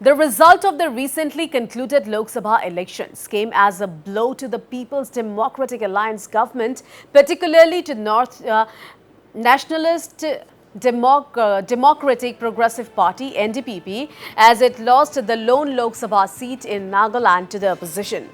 The result of the recently concluded Lok Sabha elections came as a blow to the People's Democratic Alliance government, particularly to Nationalist Democratic Progressive Party (NDPP), as it lost the lone Lok Sabha seat in Nagaland to the opposition.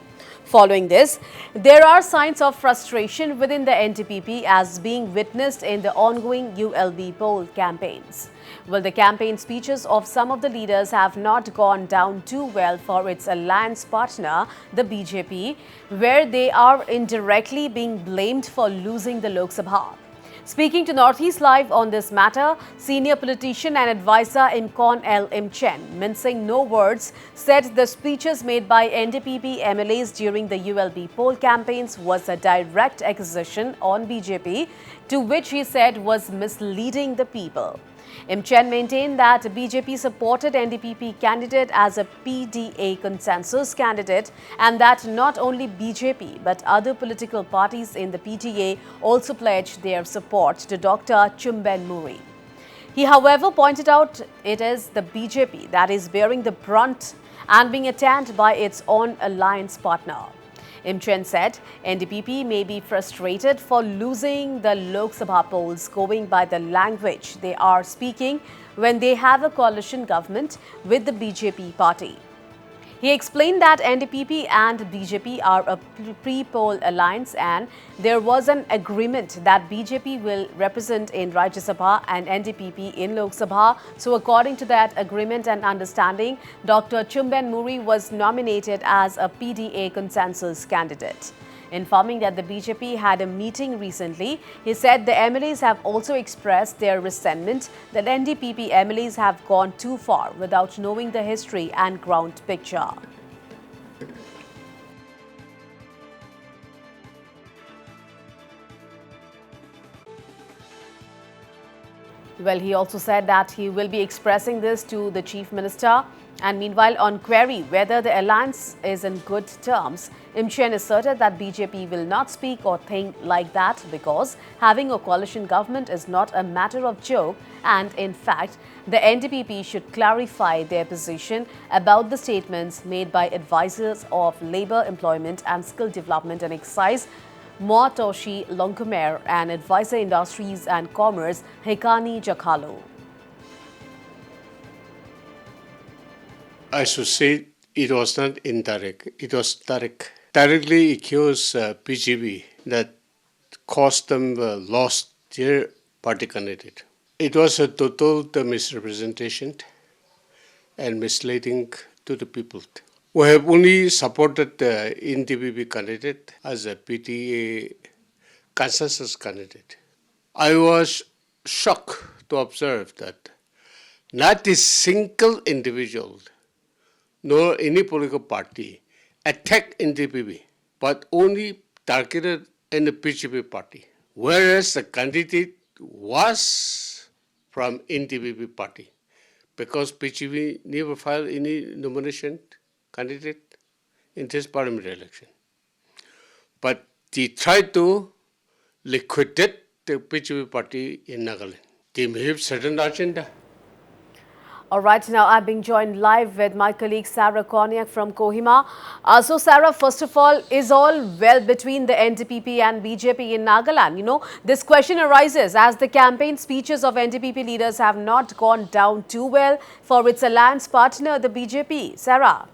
Following this, there are signs of frustration within the NDPP as being witnessed in the ongoing ULB poll campaigns. Well, the campaign speeches of some of the leaders have not gone down too well for its alliance partner, the BJP, where they are indirectly being blamed for losing the Lok Sabha. Speaking to Northeast Live on this matter, senior politician and advisor Imchen, mincing no words, said the speeches made by NDPP MLAs during the ULB poll campaigns was a direct accusation on BJP, to which he said was misleading the people. Imchen maintained that BJP supported NDPP candidate as a PDA consensus candidate and that not only BJP but other political parties in the PDA also pledged their support to Dr. Chumben Muri. He, however, pointed out it is the BJP that is bearing the brunt and being attacked by its own alliance partner. Imchen said NDPP may be frustrated for losing the Lok Sabha polls going by the language they are speaking when they have a coalition government with the BJP party. He explained that NDPP and BJP are a pre-poll alliance and there was an agreement that BJP will represent in Rajya Sabha and NDPP in Lok Sabha. So according to that agreement and understanding, Dr. Chumben Muri was nominated as a PDA consensus candidate. Informing that the BJP had a meeting recently, he said the MLAs have also expressed their resentment that NDPP MLAs have gone too far without knowing the history and ground picture. Well, he also said that he will be expressing this to the Chief Minister. And meanwhile, on query whether the alliance is in good terms, Imchen asserted that BJP will not speak or think like that because having a coalition government is not a matter of joke and in fact, the NDPP should clarify their position about the statements made by advisors of Labour, Employment and Skill Development and Excise, Moatoshi Longkumer and Advisor Industries and Commerce, Hekani Jakalo. I should say it was not indirect, it was direct. Directly accused BJP that caused them lost their party candidate. It was a total misrepresentation and misleading to the people. We have only supported the NDPP candidate as a PTA consensus candidate. I was shocked to observe that not a single individual nor any political party attacked NDPP, but only targeted in the BJP party, whereas the candidate was from NDPP party, because BJP never filed any nomination candidate in this parliamentary election. But they tried to liquidate the BJP party in Nagaland. They may have certain agenda. All right, now I'm being joined live with my colleague Sarah Konyak from Kohima. So Sarah, first of all, is all well between the NDPP and BJP in Nagaland? You know, this question arises as the campaign speeches of NDPP leaders have not gone down too well for its alliance partner, the BJP. Sarah.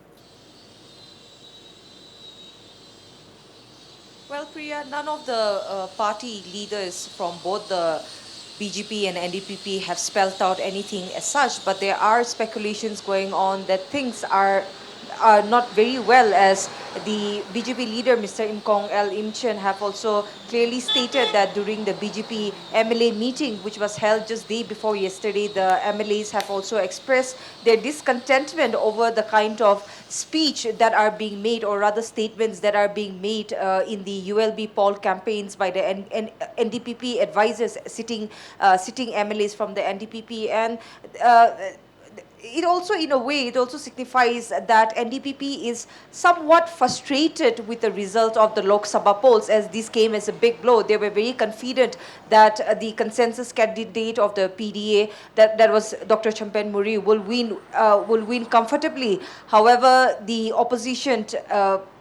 Well, Priya, none of the party leaders from both the BJP and NDPP have spelled out anything as such, but there are speculations going on that things are not very well, as the BJP leader, Mr. Imkong Imchen, have also clearly stated that during the BJP MLA meeting, which was held just day before yesterday, the MLAs have also expressed their discontentment over the kind of speech that are being made, or rather statements that are being made in the ULB poll campaigns by the NDPP advisors, sitting MLAs from the NDPP. And it also, in a way, it also signifies that NDPP is somewhat frustrated with the result of the Lok Sabha polls, as this came as a big blow. They were very confident that the consensus candidate of the PDA, that was Dr. Champen Muri, will win comfortably. However, the opposition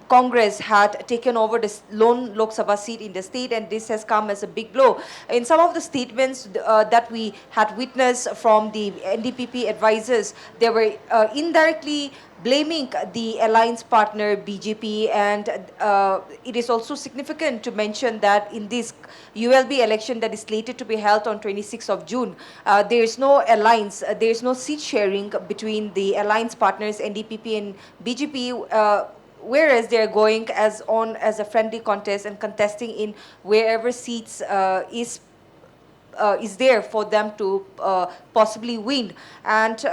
Congress had taken over the lone Lok Sabha seat in the state, and this has come as a big blow. In some of the statements that we had witnessed from the NDPP advisors, they were indirectly blaming the alliance partner BJP, and it is also significant to mention that in this ULB election that is slated to be held on 26th of June, there is no alliance, there is no seat sharing between the alliance partners NDPP and BJP, whereas they're going as a friendly contest and contesting in wherever seats is there for them to possibly win. And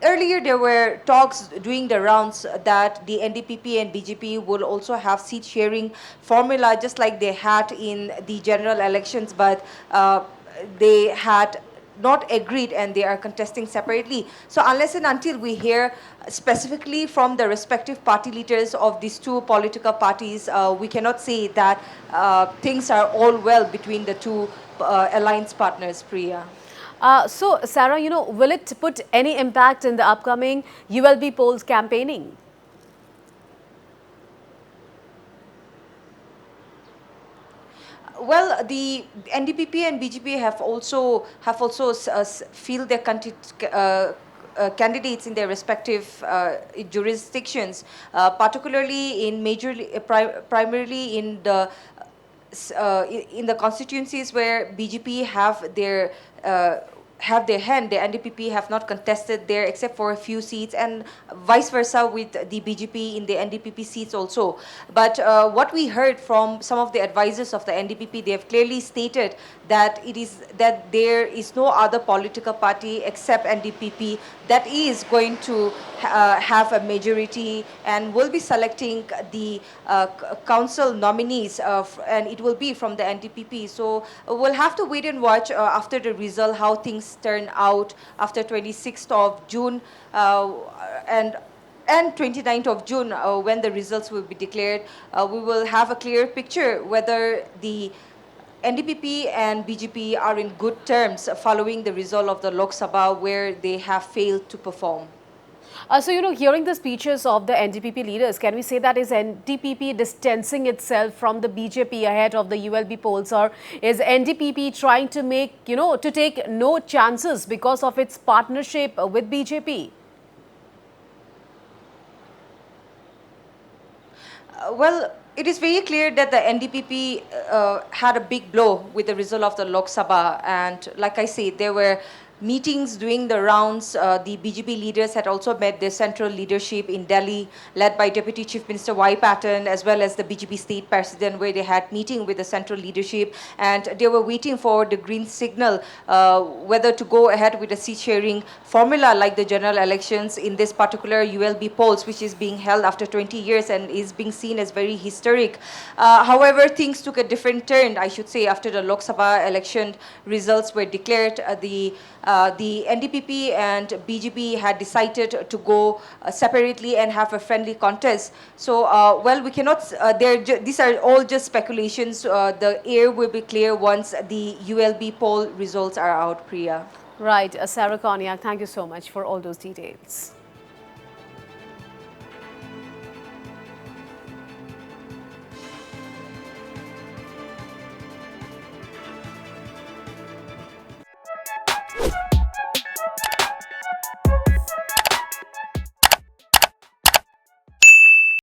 earlier there were talks doing the rounds that the NDPP and BJP will also have seat sharing formula just like they had in the general elections, but they had not agreed and they are contesting separately. So unless and until we hear specifically from the respective party leaders of these two political parties, we cannot say that things are all well between the two alliance partners, Priya. So, Sarah, will it put any impact in the upcoming ULB polls campaigning? Well, the NDPP and BJP have also fielded their candidates in their respective jurisdictions, particularly in primarily in the constituencies where BJP have their hand. The NDPP have not contested there except for a few seats, and vice versa with the BJP in the NDPP seats also. But what we heard from some of the advisors of the NDPP, they have clearly stated that there is no other political party except NDPP that is going to have a majority and will be selecting the council nominees, and it will be from the NDPP. So we'll have to wait and watch after the result how things turn out after 26th of June and 29th of June, when the results will be declared. We will have a clear picture whether the NDPP and BJP are in good terms following the result of the Lok Sabha, where they have failed to perform. So, hearing the speeches of the NDPP leaders, can we say that is NDPP distancing itself from the BJP ahead of the ULB polls, or is NDPP trying to to take no chances because of its partnership with BJP? Well, it is very clear that the NDPP had a big blow with the result of the Lok Sabha, and like I said, there were meetings doing the rounds. The BJP leaders had also met their central leadership in Delhi, led by Deputy Chief Minister Y. Patton, as well as the BJP state president, where they had meeting with the central leadership, and they were waiting for the green signal whether to go ahead with a seat sharing formula like the general elections in this particular ULB polls, which is being held after 20 years and is being seen as very historic. However, things took a different turn, I should say, after the Lok Sabha election results were declared. The NDPP and BJP had decided to go separately and have a friendly contest. So, well, we cannot, these are all just speculations. The air will be clear once the ULB poll results are out, Priya. Right. Sarah Konyak, thank you so much for all those details.